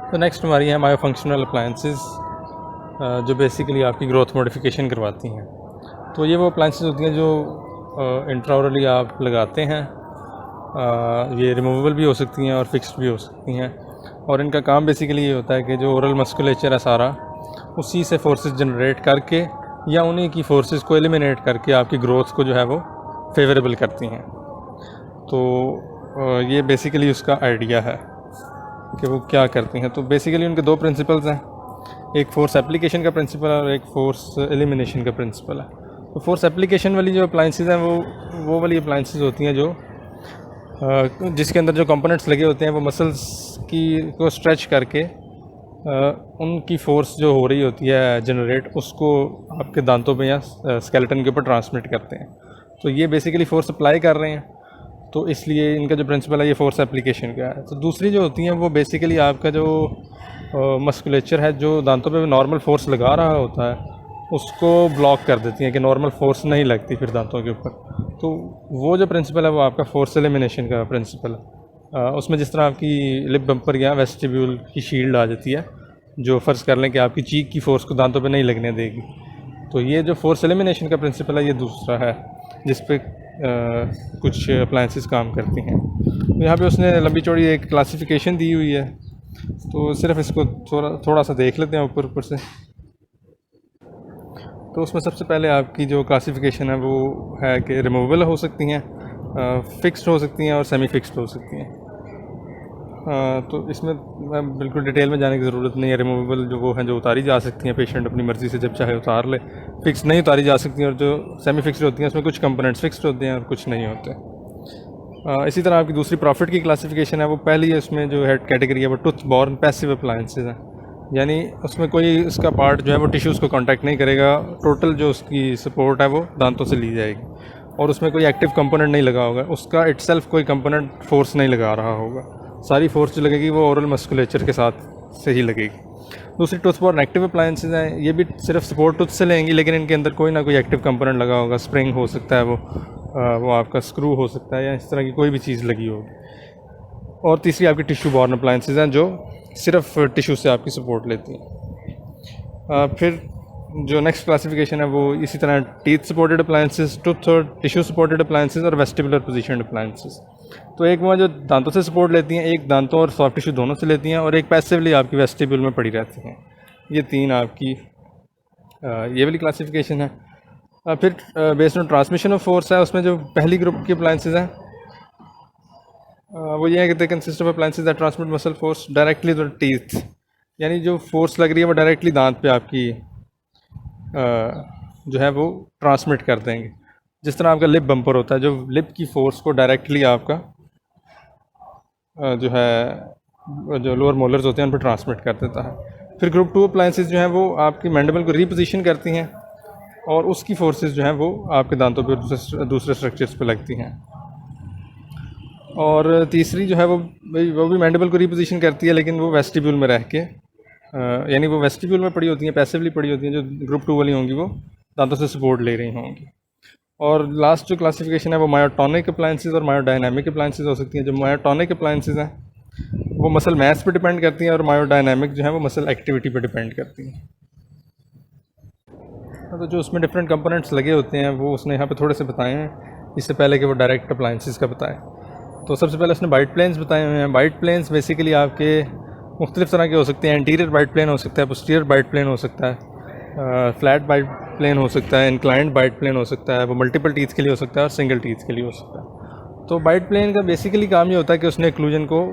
तो नेक्स्ट हमारी है मायो फंक्शनल अप्लायंसेस, जो बेसिकली आपकी ग्रोथ मॉडिफिकेशन करवाती हैं। तो ये वो अप्लायंसेस होती हैं जो इंट्राओरली आप लगाते हैं। ये रिमूवेबल भी हो सकती हैं और फिक्स्ड भी हो सकती हैं, और इनका काम बेसिकली ये होता है कि जो ओरल मस्कुलेचर है सारा, उसी से फोर्सेस जनरेट करके या उन्हीं की फोर्सेस को एलिमिनेट करके आपकी ग्रोथ को जो है वो फेवरेबल करती हैं। तो ये बेसिकली उसका आइडिया है कि वो क्या करती हैं। तो बेसिकली उनके दो प्रिंसिपल्स हैं, एक फोर्स एप्लीकेशन का प्रिंसिपल और एक फोर्स एलिमिनेशन का प्रिंसिपल है। तो फोर्स एप्लीकेशन वाली जो अप्लायंसेस हैं वो वाली अप्लायंसेस होती हैं जो जिसके अंदर जो कंपोनेंट्स लगे होते हैं वो मसल्स को स्ट्रेच करके उनकी फोर्स जो हो रही होती है जनरेट, उसको आपके दांतों पे या स्केलेटन के ऊपर ट्रांसमिट करते हैं। तो ये बेसिकली फोर्स अप्लाई कर रहे हैं, तो इसलिए इनका जो प्रिंसिपल है ये फोर्स एप्लीकेशन का है। तो दूसरी जो होती हैं वो बेसिकली आपका जो मस्कुलेचर है जो दांतों पे नॉर्मल फोर्स लगा रहा होता है उसको ब्लॉक कर देती हैं कि नॉर्मल फोर्स नहीं लगती फिर दांतों के ऊपर। तो वो जो प्रिंसिपल है वो आपका फोर्स एलिमिनेशन का प्रिंसिपल है। उसमें जिस तरह आपकी लिप बम्पर या वेस्टिब्यूल की शील्ड आ जाती है जो फ़र्ज़ कर लें कि आपकी चीक की फोर्स को दांतों पे नहीं लगने देगी, तो ये जो फोर्स एलिमिनेशन का प्रिंसिपल है ये दूसरा है जिस पे कुछ अप्लायंसेस काम करती हैं। तो यहाँ पे उसने लंबी चौड़ी एक क्लासिफिकेशन दी हुई है, तो सिर्फ इसको थोड़ा सा देख लेते हैं ऊपर से। तो उसमें सबसे पहले आपकी जो क्लासिफिकेशन है वो है कि रिमूवेबल हो सकती हैं, फ़िक्स्ड हो सकती हैं और सेमी फ़िक्स्ड हो सकती हैं। तो इसमें बिल्कुल डिटेल में जाने की ज़रूरत नहीं है। रिमूवेबल जो वो हैं जो उतारी जा सकती हैं, पेशेंट अपनी मर्ज़ी से जब चाहे उतार ले। फ़िक्स नहीं उतारी जा सकती हैं, और जो सेमी फ़िक्स्ड होती हैं उसमें कुछ कंपोनेंट्स फ़िक्स्ड होते हैं और कुछ नहीं होते। इसी तरह आपकी दूसरी प्रॉफिट की क्लासिफिकेशन है, वो पहली है उसमें जो हेड कैटेगरी है वो टूथ बॉर्न पैसिव अप्लायंसेस हैं, यानी उसमें कोई इसका पार्ट जो है वो टिश्यूज़ को कांटेक्ट नहीं करेगा। टोटल जो उसकी सपोर्ट है वो दांतों से ली जाएगी, और उसमें कोई एक्टिव कंपोनेंट नहीं लगा होगा, उसका इटसेल्फ कोई कंपोनेंट फोर्स नहीं लगा रहा होगा। सारी फोर्स जो लगेगी वो ओरल मस्कुलेचर के साथ से ही लगेगी। दूसरी टूथ बॉर्न एक्टिव अप्लायंसेस हैं, ये भी सिर्फ सपोर्ट टूथ से लेंगी, लेकिन इनके अंदर कोई ना कोई एक्टिव कंपोनेंट लगा होगा। स्प्रिंग हो सकता है, वो आपका स्क्रू हो सकता है, या इस तरह की कोई भी चीज़ लगी होगी। और तीसरी आपकी टिश्यू बॉर्न अप्लायंसेस हैं जो सिर्फ टिश्यू से आपकी सपोर्ट लेती हैं। फिर जो नेक्स्ट क्लासिफिकेशन है वो इसी तरह टीथ सपोर्टेड अप्लायंसेस, टूथ और टिश्यू सपोर्टेड अप्लायंसेस और वेस्टिबुलर पोजीशनड अप्लायंसेस। तो एक वो जो दांतों से सपोर्ट लेती हैं, एक दांतों और सॉफ्ट टिश्यू दोनों से लेती हैं, और एक पैसिवली आपकी वेस्टिब्यूल में पड़ी रहती हैं। ये तीन आपकी ये वाली क्लासिफिकेशन है। फिर based on transmission of force है, उसमें जो पहली ग्रुप की अप्लायंसेस हैं वो ये है कि they consist of appliances that transmit muscle force directly to teeth, यानी जो फोर्स लग रही है वो डायरेक्टली दांत पे आपकी जो है वो ट्रांसमिट कर देंगे। जिस तरह आपका लिप बम्पर होता है जो लिप की फोर्स को डायरेक्टली आपका जो है जो लोअर मोलर्स होते हैं उन पर ट्रांसमिट कर देता है। फिर ग्रुप 2 अप्लायंसेस जो हैं वो आपकी मैंडिबल को रीपोजिशन करती हैं, और उसकी फोर्सेस जो हैं वो आपके दांतों पे दूसरे स्ट्रक्चर्स पे लगती हैं। और तीसरी जो है वो भी मैंडिबल को रीपोजिशन करती है, लेकिन वो वेस्टिब्यूल में रह के यानी वो वेस्टिब्यूल में पड़ी होती हैं, पैसिवली पड़ी होती हैं। जो ग्रुप 2 वाली होंगी वो दांतों से सपोर्ट ले रही होंगी। और लास्ट जो क्लासिफिकेशन है वो मायोटॉनिक अप्लायंसेस और मायोडायनामिक अप्लायंसेस हो सकती हैं। जो मायोटॉनिक अप्लायंसेस हैं वो मसल मैस पे डिपेंड करती हैं, और मायोडायनामिक जो है वो मसल एक्टिविटी पे डिपेंड करती हैं। तो जो उसमें डिफरेंट कंपोनेंट्स लगे होते हैं वो उसने यहाँ पे थोड़े से बताए हैं, इससे पहले कि वो डायरेक्ट अप्लायंसेस का बताए। तो सबसे पहले उसने बाइट प्लेन्स बताए हुए हैं। बाइट प्लेन्स बेसिकली आपके मुख्तलिफ़ तरह के हो सकते हैं। एंटीरियर बाइट प्लेन हो सकता है, पोस्टीरियर बाइट प्लेन हो सकता है, फ्लैट बाइट प्लेन हो सकता है, इंक्लाइंड बाइट प्लेन हो सकता है, वो मल्टीपल टीथ के लिए हो सकता है और सिंगल टीथ के लिए हो सकता है। तो बाइट प्लेन का बेसिकली काम ये होता है कि उसने एक्लूजन को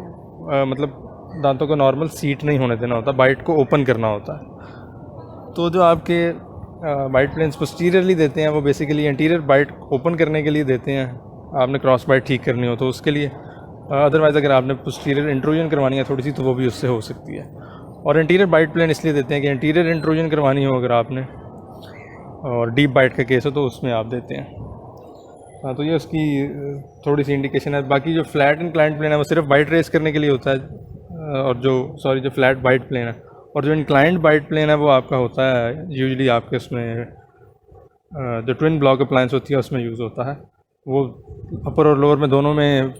मतलब दांतों को नॉर्मल सीट नहीं होने देना होता, बाइट को ओपन करना होता है। तो जो आपके बाइट प्लेन्स पोस्टीरियरली देते हैं वो बेसिकली एंटीरियर बाइट ओपन करने के लिए देते हैं। आपने क्रॉस बाइट ठीक करनी हो तो उसके लिए, अदरवाइज़ अगर आपने पोस्टीरियर इंट्रूजन करवानी है थोड़ी सी तो वो भी उससे हो सकती है। और इंटीरियर बाइट प्लेन इसलिए देते हैं कि इंटीरियर इंट्रूजन करवानी हो अगर आपने, और डीप बाइट का केस हो तो उसमें आप देते हैं। तो ये उसकी थोड़ी सी इंडिकेशन है। बाकी जो फ्लैट इंक्लाइंड प्लेन है वो सिर्फ बाइट रेस करने के लिए होता है, और जो फ्लैट बाइट प्लेन है, और जो इंक्लाइंड बाइट प्लेन है वो आपका होता है यूजुअली आपके उसमें जो ट्विन ब्लॉक अप्लायंस होती है उसमें यूज़ होता है। वो अपर और लोअर में दोनों में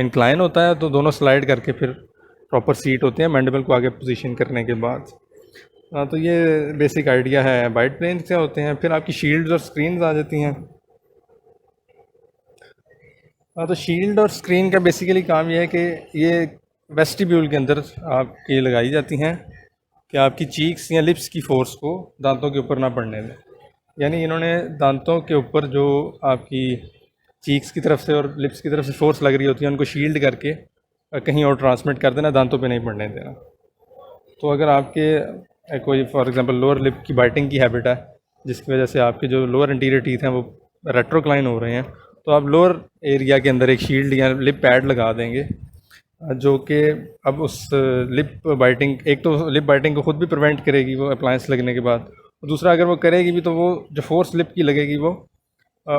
इंक्लाइन होता है, तो दोनों स्लाइड करके फिर प्रॉपर सीट होते हैं मैंडिबल को आगे पोजीशन करने के बाद। तो ये बेसिक आइडिया है बाइट प्लेन क्या होते हैं। फिर आपकी शील्ड्स और स्क्रीन आ जाती हैं। तो शील्ड और स्क्रीन का बेसिकली काम ये है कि ये वेस्टिब्यूल के अंदर आपकी लगाई जाती हैं कि आपकी चीक्स या लिप्स की फोर्स को दांतों के ऊपर ना पड़ने दें। यानी इन्होंने दांतों के ऊपर जो आपकी चीक्स की तरफ से और लिप्स की तरफ से फोर्स लग रही होती है उनको शील्ड करके कहीं और ट्रांसमिट कर देना, दांतों पे नहीं पड़ने देना। तो अगर आपके कोई फॉर एग्जांपल लोअर लिप की बाइटिंग की हैबिट है जिसकी वजह से आपके जो लोअर इंटीरियर टीथ हैं वो रेट्रोक्लाइन हो रहे हैं, तो आप लोअर एरिया के अंदर एक शील्ड या लिप पैड लगा देंगे जो कि अब उस लिप बाइटिंग, एक तो लिप बाइटिंग को खुद भी प्रिवेंट करेगी वो अप्लायंस लगने के बाद, और दूसरा अगर वो करेगी भी तो वो जो फोर्स लिप की लगेगी वो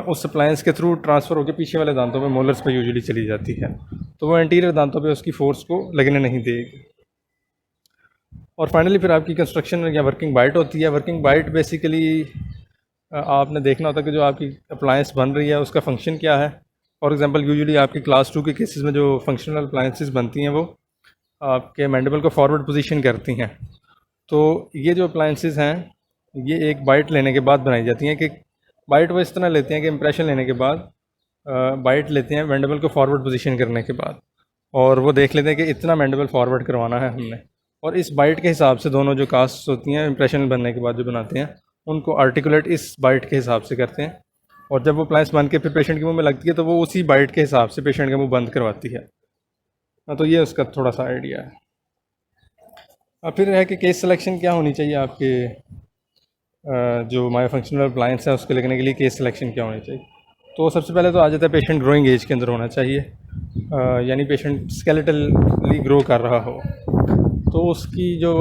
उस अप्लायंस के थ्रू ट्रांसफ़र होकर पीछे वाले दांतों में मोलर्स पे यूजुअली चली जाती है, तो वो एंटीरियर दांतों पे उसकी फोर्स को लगने नहीं देगी। और फाइनली फिर आपकी कंस्ट्रक्शन या वर्किंग बाइट होती है। वर्किंग बाइट बेसिकली आपने देखना होता है कि जो आपकी अप्लायंस बन रही है उसका फंक्शन क्या है। फॉर एग्जांपल यूजुअली आपकी क्लास 2 के केसेस में जो फंक्शनल अप्लायंसेस बनती हैं वो आपके मैंडिबल को फॉरवर्ड पोजीशन करती हैं। तो ये जो अप्लायंसेस हैं ये एक बाइट लेने के बाद बनाई जाती हैं कि बाइट वो इस तरह लेते हैं कि इंप्रेशन लेने के बाद बाइट लेते हैं मैंडिबल को फॉरवर्ड पोजीशन करने के बाद, और वो देख लेते हैं कि इतना मैंडिबल फॉरवर्ड करवाना है हमने, और इस बाइट के हिसाब से दोनों जो कास्ट होती हैं इंप्रेशन बनने के बाद जो बनाते हैं उनको आर्टिकुलेट इस बाइट के हिसाब से करते हैं, और जब वो अप्लायंस बन के फिर पेशेंट के मुंह में लगती है तो वो उसी बाइट के हिसाब से पेशेंट का मुंह बंद करवाती है। तो ये उसका थोड़ा सा आइडिया है। अब फिर है कि केस सिलेक्शन क्या होनी चाहिए आपके जो मायोफंक्शनल अप्लायंस है उसके लगने के लिए केस सिलेक्शन क्या होनी चाहिए। तो सबसे पहले तो आ जाता है पेशेंट ग्रोइंग एज के अंदर होना चाहिए, यानी पेशेंट स्केलेटली ग्रो कर रहा हो। तो उसकी जो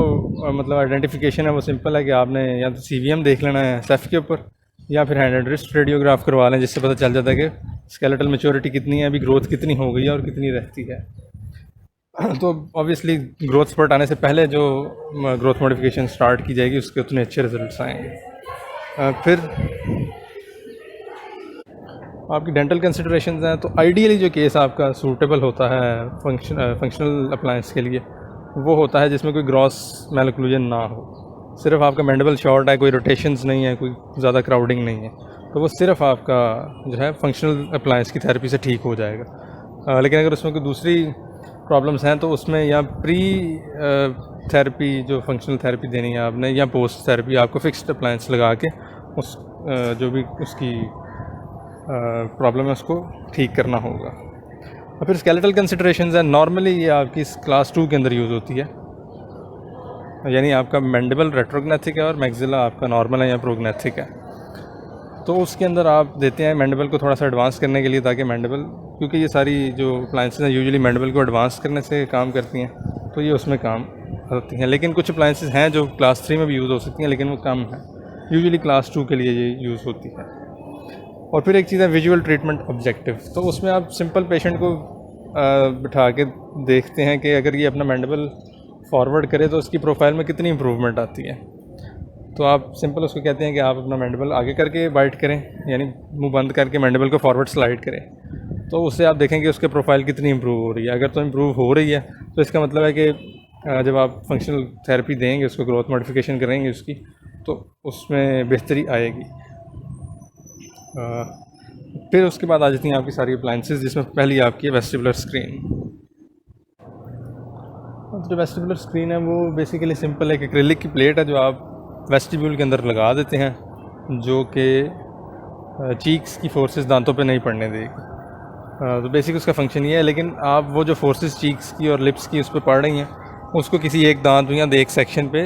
मतलब आइडेंटिफिकेशन है वो सिंपल है कि आपने या तो CVM देख लेना है सेफ के ऊपर, या फिर हैंड एंड रिस्ट रेडियोग्राफ करवा लें जिससे पता चल जाता है कि स्केलेटल मैच्योरिटी कितनी है, अभी ग्रोथ कितनी हो गई है और कितनी रहती है। तो ऑब्वियसली ग्रोथ स्पर्ट आने से पहले जो ग्रोथ मॉडिफिकेशन स्टार्ट की जाएगी उसके उतने अच्छे रिजल्ट्स आएंगे। फिर आपकी डेंटल कंसिडरेशंस हैं, तो आइडियली जो केस आपका सूटेबल होता है फंक्शनल अप्लायंस के लिए वो होता है जिसमें कोई ग्रॉस मैलक्लूजन ना हो, सिर्फ आपका मैंडिबल शॉर्ट है, कोई रोटेशंस नहीं है, कोई ज़्यादा क्राउडिंग नहीं है, तो वो सिर्फ आपका जो है फंक्शनल अप्लायंस की थेरेपी से ठीक हो जाएगा। लेकिन अगर उसमें कोई दूसरी प्रॉब्लम्स हैं तो उसमें या प्री थेरेपी जो फंक्शनल थेरेपी देनी है आपने, या पोस्ट थेरेपी आपको फिक्स्ड अप्लायंस लगा के उस जो भी उसकी प्रॉब्लम है उसको ठीक करना होगा। और फिर स्केलेटल कंसिडरेशंस है, नॉर्मली ये आपकी क्लास 2 के अंदर यूज़ होती है, यानी आपका मैंडिबल रेट्रोग्नेथिक है और मैक्सिला आपका नॉर्मल है या प्रोग्नेथिक है। तो उसके अंदर आप देते हैं मैंडिबल को थोड़ा सा एडवांस करने के लिए, ताकि मैंडिबल, क्योंकि ये सारी जो अप्लायंसेस हैं यूजुअली मैंडिबल को एडवांस करने से काम करती हैं, तो ये उसमें काम करती हैं। लेकिन कुछ अप्लायंसेस हैं जो क्लास 3 में भी यूज़ हो सकती हैं लेकिन वो कम है, यूजुअली क्लास 2 के लिए ये यूज़ होती है। और फिर एक चीज़ है विजुअल ट्रीटमेंट ऑब्जेक्टिव, तो उसमें आप सिंपल पेशेंट को बिठा के देखते हैं कि अगर ये अपना मैंडिबल फॉरवर्ड करे तो उसकी प्रोफाइल में कितनी इंप्रूवमेंट आती है। तो आप सिंपल उसको कहते हैं कि आप अपना मैंडिबल आगे करके बाइट करें, यानी मुंह बंद करके मैंडिबल को फॉरवर्ड स्लाइड करें, तो उससे आप देखेंगे उसके प्रोफाइल कितनी इंप्रूव हो रही है। अगर तो इंप्रूव हो रही है तो इसका मतलब है कि जब आप फंक्शनल थेरेपी देंगे, उसको ग्रोथ मॉडिफिकेशन करेंगे उसकी, तो उसमें बेहतरी आएगी। फिर उसके बाद आ जाती हैं आपकी सारी अप्लायंसेस, जिसमें पहली आपकी है वेस्टिबुलर स्क्रीन। जो वेस्टिबुलर स्क्रीन है वो बेसिकली सिंपल है कि एक्रिलिक की प्लेट है जो आप वेस्टिब्यूल के अंदर लगा देते हैं, जो कि चीक्स की फोर्सेस दांतों पे नहीं पड़ने देगी। तो बेसिक उसका फंक्शन ये है, लेकिन आप वो जो फोर्सेस चीक्स की और लिप्स की उस पर पड़ रही हैं उसको किसी एक दांत या एक सेक्शन पे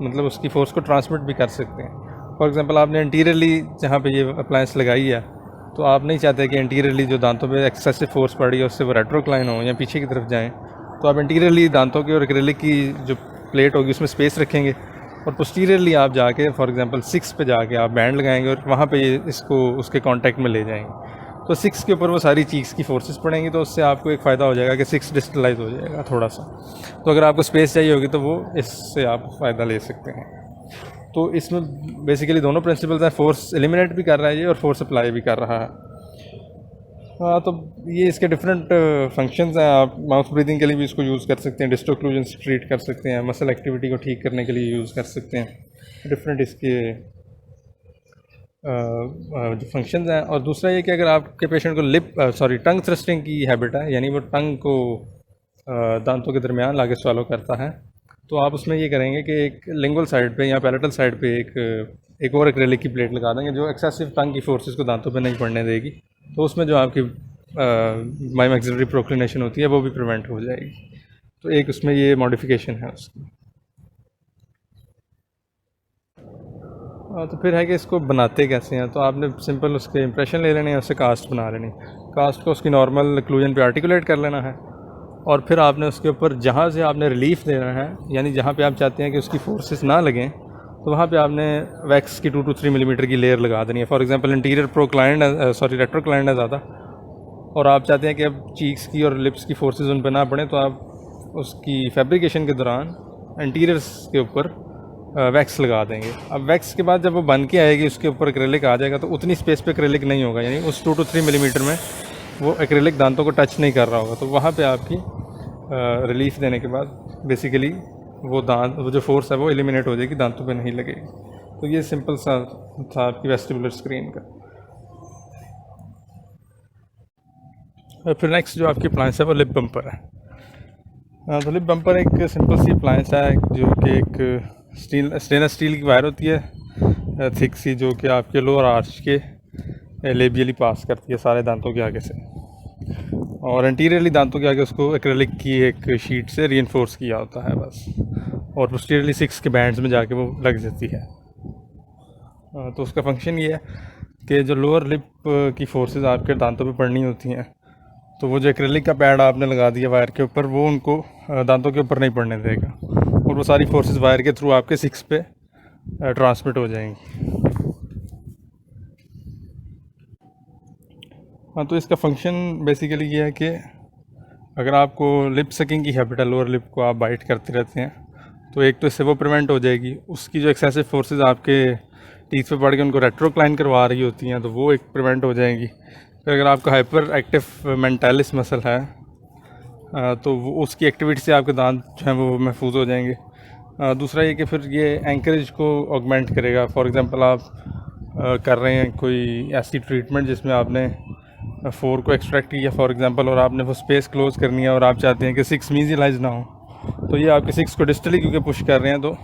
मतलब उसकी फोर्स को ट्रांसमिट भी कर सकते हैं। फॉर एग्जांपल आपने इंटीरियरली जहाँ पे ये अप्लायंस लगाई है, तो आप नहीं चाहते कि इंटीरियरली जो दांतों पे एक्सेसिव फोर्स पड़ी है उससे वो रेट्रोक्लाइन हो या पीछे की तरफ जाएँ, तो आप इंटीरियरली दांतों की और एक्रिलिक की जो प्लेट होगी उसमें स्पेस रखेंगे, और पोस्टीरियरली आप जाके फॉर एग्जांपल 6 पे जाके आप बैंड लगाएंगे और वहाँ पे इसको उसके कांटेक्ट में ले जाएंगे, तो 6 के ऊपर वो सारी चीक्स की फोर्सेस पड़ेंगी, तो उससे आपको एक फ़ायदा हो जाएगा कि 6 डिस्टलाइज हो जाएगा थोड़ा सा। तो अगर आपको स्पेस चाहिए होगी तो वो इससे आप फ़ायदा ले सकते हैं। तो इसमें बेसिकली दोनों प्रिंसिपल्स हैं, फोर्स एलिमिनेट भी कर रहा है ये और फोर्स अप्लाई भी कर रहा है। हाँ, तो ये इसके डिफरेंट फंक्शंस हैं। आप माउथ ब्रीदिंग के लिए भी इसको यूज़ कर सकते हैं, डिस्ट ओक्लूजन से ट्रीट कर सकते हैं, मसल एक्टिविटी को ठीक करने के लिए यूज़ कर सकते हैं। डिफरेंट इसके जो फंक्शंस हैं। और दूसरा ये कि अगर आपके पेशेंट को टंग थ्रस्टिंग की हैबिट है, यानी वो टंग को दांतों के दरमियान लाके swallow करता है, तो आप उसमें ये करेंगे कि एक लिंगुअल साइड पे या पैलेटल साइड पे एक और एक्रेलिक की प्लेट लगा देंगे, जो एक्सेसिव टंग की फोर्सेस को दांतों पे नहीं पड़ने देगी। तो उसमें जो आपकी माइमैक्सिलरी प्रोक्लिनेशन होती है वो भी प्रिवेंट हो जाएगी। तो एक उसमें ये मॉडिफिकेशन है उसकी। तो फिर है कि इसको बनाते कैसे हैं। तो आपने सिंपल उसके इंप्रेशन ले लेने हैं, उससे कास्ट बना लेनी। कास्ट को उसकी नॉर्मल क्लूजन पे आर्टिकुलेट कर लेना है, और फिर आपने उसके ऊपर जहाँ से आपने रिलीफ देना है, यानी जहाँ पे आप चाहते हैं कि उसकी फोर्सेस ना लगें, तो वहाँ पे आपने वैक्स की 2 to 3 मिलीमीटर की लेयर लगा देनी है। फॉर एग्जांपल इंटीरियर रेट्रोक्लाइंड है ज़्यादा, और आप चाहते हैं कि अब चीक्स की और लिप्स की फोर्सेस उन पर ना पड़े, तो आप उसकी फैब्रिकेशन के दौरान इंटीरियर्स के ऊपर वैक्स लगा देंगे। अब वैक्स के बाद जब वो बन के आएगी, उसके ऊपर एक्रेलिक आ जाएगा, तो उतनी स्पेस पे एक्रेलिक नहीं होगा, यानी उस 2 to 3 मिलीमीटर में वो एक्रेलिक दांतों को टच नहीं कर रहा होगा। तो वहाँ पे आपकी रिलीफ देने के बाद बेसिकली वो जो फोर्स है वो एलिमिनेट हो जाएगी, दांतों पे नहीं लगेगी। तो ये सिंपल सा था आपकी वेस्टिबुलर स्क्रीन का। और फिर नेक्स्ट जो आपकी अप्लायंस है वो लिप बम्पर है। तो लिप बम्पर एक सिंपल सी अप्लायंस है, जो कि एक स्टेनलेस स्टील की वायर होती है थिक सी, जो कि आपके लोअर आर्च के लेबियली पास करती है सारे दांतों के आगे से, और इंटीरियरली दांतों के आगे उसको एक्रेलिक की एक शीट से रीइंफोर्स किया होता है बस, और पोस्टीरियरली 6 के बैंड्स में जाके वो लग जाती है। तो उसका फंक्शन ये है कि जो लोअर लिप की फोर्सेस आपके दांतों पे पड़नी होती हैं, तो वो जो एक्रेलिक का पैड आपने लगा दिया वायर के ऊपर, वो उनको दांतों के ऊपर नहीं पड़ने देगा, और वो सारी फोर्सेस वायर के थ्रू आपके 6 पे ट्रांसमिट हो जाएंगी। हाँ, तो इसका फंक्शन बेसिकली ये है कि अगर आपको लिप सकिंग की हैबिट है, लोअर लिप को आप बाइट करते रहते हैं, तो एक तो इससे वो प्रिवेंट हो जाएगी। उसकी जो एक्सेसिव फोर्सेस आपके टीथ पे पड़ के उनको रेट्रोक्लाइन करवा रही होती हैं, तो वो एक प्रिवेंट हो जाएगी। फिर अगर आपका हाइपर एक्टिव मेंटालिस मसल है, तो वो उसकी एक्टिविटी से आपके दांत जो हैं वो महफूज हो जाएंगे। दूसरा ये कि फिर ये एंकरेज को ऑगमेंट करेगा। फॉर एग्जांपल आप कर रहे हैं कोई ऐसी ट्रीटमेंट जिसमें आपने 4 को एक्सट्रैक्ट किया फॉर एग्जांपल, और आपने वो स्पेस क्लोज करनी है, और आप चाहते हैं कि 6 मीजिलाइज ना हो, तो ये आपके 6 को डिस्टली क्योंकि पुश कर रहे हैं, तो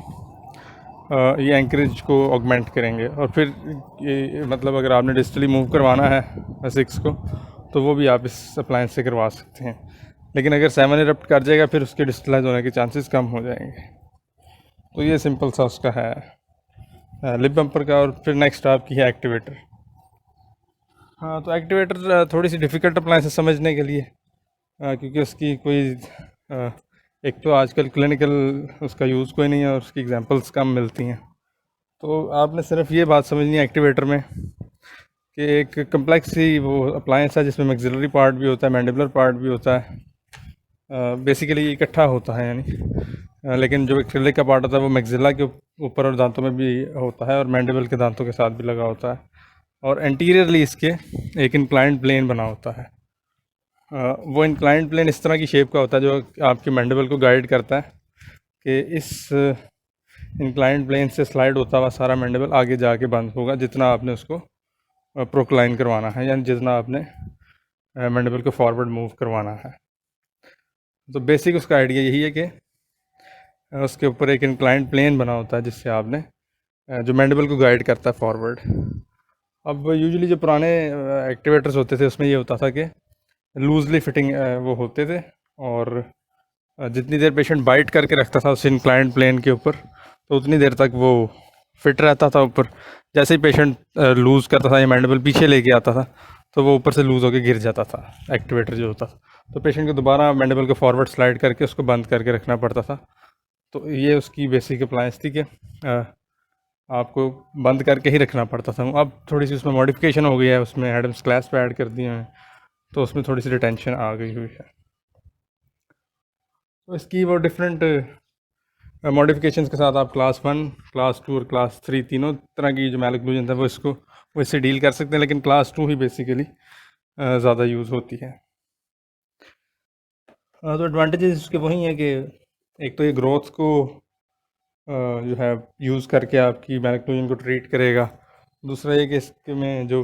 ये एंकरेज को ऑगमेंट करेंगे। और फिर ये मतलब अगर आपने डिस्टली मूव करवाना है 6 को, तो वो भी आप इस अप्लायंस से करवा सकते हैं। लेकिन अगर 7 इरप्ट कर जाएगा, फिर उसके डिस्टलाइज होने के चांसेस कम हो जाएंगे। तो ये सिंपल सा उसका है लिप बम्पर का। और फिर नेक्स्ट आपकी है एक्टिवेटर। हाँ, तो एक्टिवेटर थोड़ी सी डिफ़िकल्ट अप्लायंस है समझने के लिए, क्योंकि उसकी कोई एक तो आजकल क्लिनिकल उसका यूज़ कोई नहीं है, और उसकी एग्जांपल्स कम मिलती हैं। तो आपने सिर्फ ये बात समझनी है एक्टिवेटर में कि एक कम्प्लेक्स ही वो अप्लायंस है, जिसमें मैक्सिलरी पार्ट भी होता है, मैंडिबुलर पार्ट भी होता है, बेसिकली इकट्ठा होता है यानी। लेकिन जो एक्रेलिक का पार्ट होता है वो मैक्सिला के ऊपर और दांतों में भी होता है, और मैंडिबल के दांतों के साथ भी लगा होता है, और एंटीरियरली इसके एक इंक्लाइंड प्लेन बना होता है। वो इंक्लाइंड प्लेन इस तरह की शेप का होता है, जो आपके मैंडिबल को गाइड करता है कि इस इंक्लाइंड प्लेन से स्लाइड होता हुआ सारा मैंडिबल आगे जाके बंद होगा, जितना आपने उसको प्रोक्लाइन करवाना है, यानी जितना आपने मैंडिबल को फॉरवर्ड मूव करवाना है। तो बेसिक उसका आइडिया यही है कि उसके ऊपर एक इंक्लाइंड प्लेन बना होता है, जिससे आपने जो मैंडिबल को गाइड करता है फॉरवर्ड। अब यूजुअली जो पुराने एक्टिवेटर्स होते थे, उसमें ये होता था कि लूजली फिटिंग वो होते थे, और जितनी देर पेशेंट बाइट करके रखता था उस इंक्लाइंड प्लेन के ऊपर, तो उतनी देर तक वो फिट रहता था ऊपर। जैसे ही पेशेंट लूज़ करता था या मैंडिबल पीछे लेके आता था, तो वो ऊपर से लूज़ होकर गिर जाता था एक्टिवेटर जो होता था। तो पेशेंट को दोबारा मैंडिबल को फॉरवर्ड स्लाइड करके उसको बंद करके रखना पड़ता था। तो ये उसकी बेसिक अप्लायंस थी कि आपको बंद करके ही रखना पड़ता था। अब थोड़ी सी उसमें मॉडिफिकेशन हो गई है, उसमें एडम्स क्लास पे ऐड कर दिए हैं, तो उसमें थोड़ी सी रिटेंशन आ गई हुई है। तो इसकी वो डिफरेंट मॉडिफिकेशंस के साथ आप क्लास 1, क्लास 2 और क्लास 3 तीनों तरह की जो मैल ओक्लूजन है वो इससे डील कर सकते हैं। लेकिन क्लास 2 ही बेसिकली ज़्यादा यूज़ होती है। तो एडवांटेजेस इसके वही हैं कि एक तो ये ग्रोथ को जो है यूज़ करके आपकी मैलेक्टोनिन को ट्रीट करेगा। दूसरा ये कि इसके में जो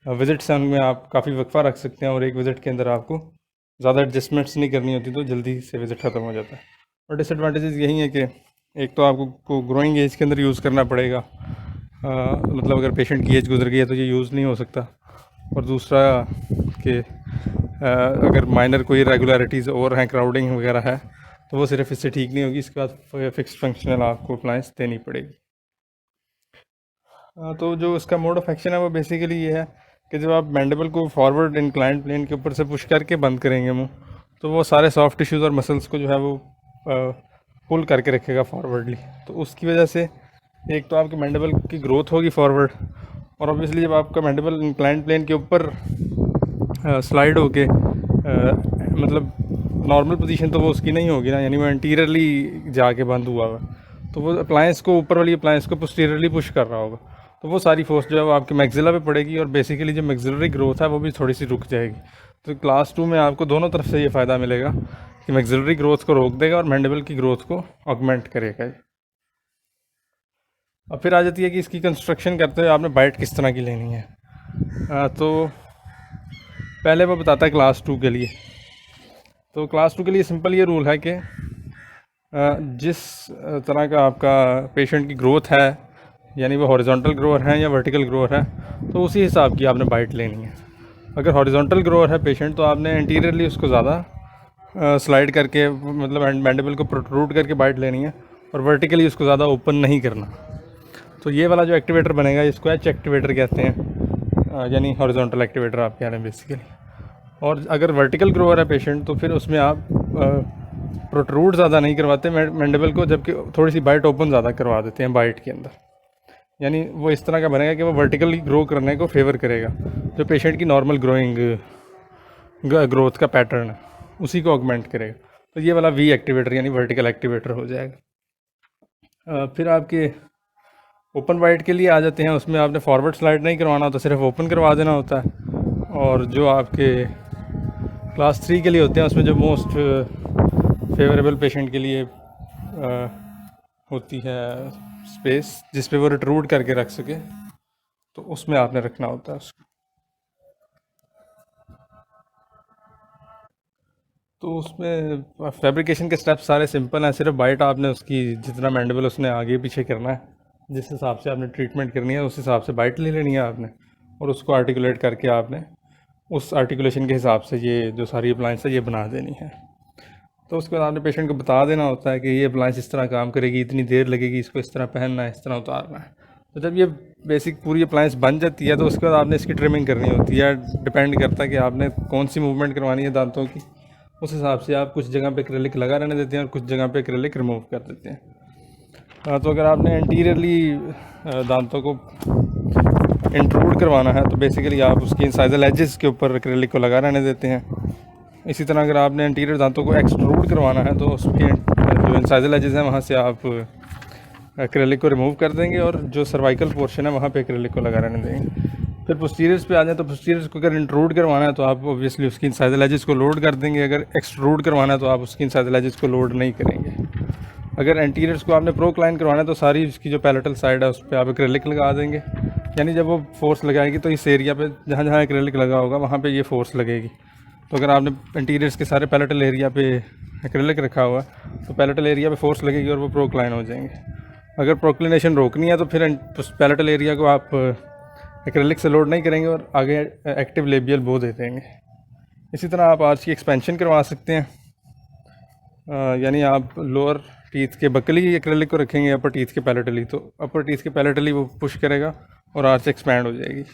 विज़िट्स हैं उनमें आप काफ़ी वक्फा रख सकते हैं और एक विज़िट के अंदर आपको ज़्यादा एडजस्टमेंट्स नहीं करनी होती, तो जल्दी से विज़िट ख़त्म हो जाता है। और डिसएडवांटेजेस यही है कि एक तो आपको ग्रोइंग एज के अंदर यूज़ करना पड़ेगा, मतलब अगर पेशेंट की एज गुजर गई है तो ये यूज़ नहीं हो सकता। और दूसरा कि अगर माइनर कोई रेगुलरिटीज़ और हैं, क्राउडिंग वगैरह है, तो वो सिर्फ इससे ठीक नहीं होगी, इसके बाद फिक्स फंक्शनल आपको अप्लायंस देनी पड़ेगी। तो जो इसका मोड ऑफ एक्शन है वो बेसिकली ये है कि जब आप मैंडिबल को फॉरवर्ड इंक्लाइंड प्लेन के ऊपर से पुश करके बंद करेंगे मुंह, तो वो सारे सॉफ्ट टिश्यूज़ और मसल्स को जो है वो पुल करके रखेगा फॉरवर्डली। तो उसकी वजह से एक तो आपके मैंडिबल की ग्रोथ होगी फॉरवर्ड, और ऑब्वियसली जब आपका मैंडिबल इंक्लाइंड प्लेन के ऊपर स्लाइड होके मतलब नॉर्मल पोजीशन तो वो उसकी नहीं होगी ना, यानी वो एंटीरियरली जाके बंद हुआ हुआ, तो वो अप्लायंस को, ऊपर वाली अप्लायंस को पोस्टीरियरली पुश कर रहा होगा, तो वो सारी फोर्स जो है वो आपके मैक्सिला पे पड़ेगी और बेसिकली जो मैक्सिलरी ग्रोथ है वो भी थोड़ी सी रुक जाएगी। तो क्लास 2 में आपको दोनों तरफ से ये फ़ायदा मिलेगा कि मैक्सिलरी ग्रोथ को रोक देगा और मैंडिबल की ग्रोथ को ऑगमेंट करेगा। अब फिर आ जाती है कि इसकी कंस्ट्रक्शन करते हुए आपने बाइट किस तरह की लेनी है। तो पहले वो बताता है क्लास 2 के लिए। तो क्लास 2 के लिए सिंपल ये रूल है कि जिस तरह का आपका पेशेंट की ग्रोथ है, यानी वो हॉरिजॉन्टल ग्रोअर है या वर्टिकल ग्रोअर है, तो उसी हिसाब की आपने बाइट लेनी है। अगर हॉरिजॉन्टल ग्रोअर है पेशेंट तो आपने एंटीरियरली उसको ज़्यादा स्लाइड करके, मतलब मैंडिबल को प्रोट्रूड करके बाइट लेनी है, और वर्टिकली उसको ज़्यादा ओपन नहीं करना। तो ये वाला जो एक्टिवेटर बनेगा इसको एच एक्टिवेटर कहते हैं, यानी हॉरिजॉन्टल एक्टिवेटर आप कह रहे हैं बेसिकली। और अगर वर्टिकल ग्रोअर है पेशेंट तो फिर उसमें आप प्रोट्रूड ज़्यादा नहीं करवाते मैंडिबल को, जबकि थोड़ी सी बाइट ओपन ज़्यादा करवा देते हैं बाइट के अंदर। यानी वो इस तरह का बनेगा कि वो वर्टिकली ग्रो करने को फेवर करेगा, जो पेशेंट की नॉर्मल ग्रोथ का पैटर्न है उसी को ऑगमेंट करेगा। तो ये वाला वी एक्टिवेटर यानी वर्टिकल एक्टिवेटर हो जाएगा। फिर आपके ओपन बाइट के लिए आ जाते हैं। उसमें आपने फॉरवर्ड स्लाइड नहीं करवाना होता, सिर्फ ओपन करवा देना होता है। और जो आपके क्लास 3 के लिए होते हैं उसमें जो मोस्ट फेवरेबल पेशेंट के लिए होती है स्पेस जिस पे वो रिट्रूड करके रख सके, तो उसमें आपने रखना होता है उसको। तो उसमें फैब्रिकेशन के स्टेप्स सारे सिंपल हैं, सिर्फ बाइट आपने उसकी जितना मैंडिबल उसने आगे पीछे करना है, जिस हिसाब से आपने ट्रीटमेंट करनी है उस हिसाब से बाइट ले लेनी है आपने, और उसको आर्टिकुलेट करके आपने उस आर्टिकुलेशन के हिसाब से ये जो सारी अप्लायंस है ये बना देनी है। तो उसके बाद आपने पेशेंट को बता देना होता है कि ये अप्लायंस इस तरह काम करेगी, इतनी देर लगेगी, इसको इस तरह पहनना है, इस तरह उतारना है। तो जब ये बेसिक पूरी अप्लायंस बन जाती है तो उसके बाद आपने इसकी ट्रिमिंग करनी होती है। डिपेंड करता है कि आपने कौन सी मूवमेंट करवानी है दांतों की, उस हिसाब से आप कुछ जगह पे एक्रेलिक लगा रहने देते हैं और कुछ जगह पे एक्रेलिक रिमूव कर देते हैं। तो अगर आपने एंटीरियरली दांतों को इंट्रूड करवाना है तो बेसिकली आप उसकी इंसाइजल एजेस के ऊपर एक्रेलिक को लगा रहने देते हैं। इसी तरह अगर आपने इंटीरियर दांतों को एक्सट्रूड करवाना है तो उसके जो इंसाइजल एजेस हैं वहाँ से आप एक्रेलिक को रिमूव कर देंगे और जो सर्वाइकल पोर्शन है वहाँ पे एक्रेलिक को लगा रहने देंगे। फिर पोस्टीरियर्स पे आ जाए तो पोस्टीरियर्स को अगर इंट्रूड करवाना है तो आप ऑब्वियसली उसकी इंसाइजल एजेस को लोड कर देंगे। अगर एक्सट्रूड करवाना है तो आप उसकी इंसाइजल एजेस को लोड नहीं करेंगे। अगर एंटीरियर्स को आपने प्रोक्लाइन करवाना है तो सारी उसकी जो पैलेटल साइड है उस पर आप एक्रेलिक लगा देंगे। यानी जब वो फोर्स लगाएगी तो इस एरिया पे जहाँ जहाँ एक्रेलिक लगा होगा वहाँ पे ये फोर्स लगेगी। तो अगर आपने एंटीरियर्स के सारे पैलेटल एरिया पे एक्रेलिक रखा हुआ है तो पैलेटल एरिया पे फोर्स लगेगी और वो प्रोक्लाइन हो जाएंगे। अगर प्रोक्लिनेशन रोकनी है तो फिर पैलेटल एरिया को आप एक्रेलिक से लोड नहीं करेंगे और आगे एक्टिव लेबियल बो दे देंगे। इसी तरह आप आर्च की एक्सपेंशन करवा सकते हैं, यानी आप लोअर टीथ के बकली एक्रेलिक को रखेंगे अपर टीथ के पैलेटली, तो अपर टीथ के पैलेटली वो पुश करेगा और आर्च एक्सपैंड हो जाएगी।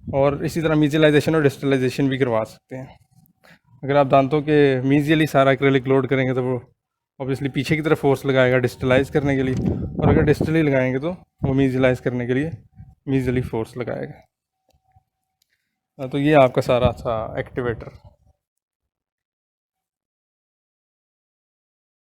और इसी तरह मीजियलाइजेशन और डिस्टलाइजेशन भी करवा सकते हैं। अगर आप दांतों के मीजियली सारा एक्रेलिक लोड करेंगे तो वो ऑब्वियसली पीछे की तरफ फोर्स लगाएगा डिस्टलाइज करने के लिए, और अगर डिस्टली लगाएंगे तो वो मीजियलाइज करने के लिए मीजियली फोर्स लगाएगा। तो ये आपका सारा था एक्टिवेटर।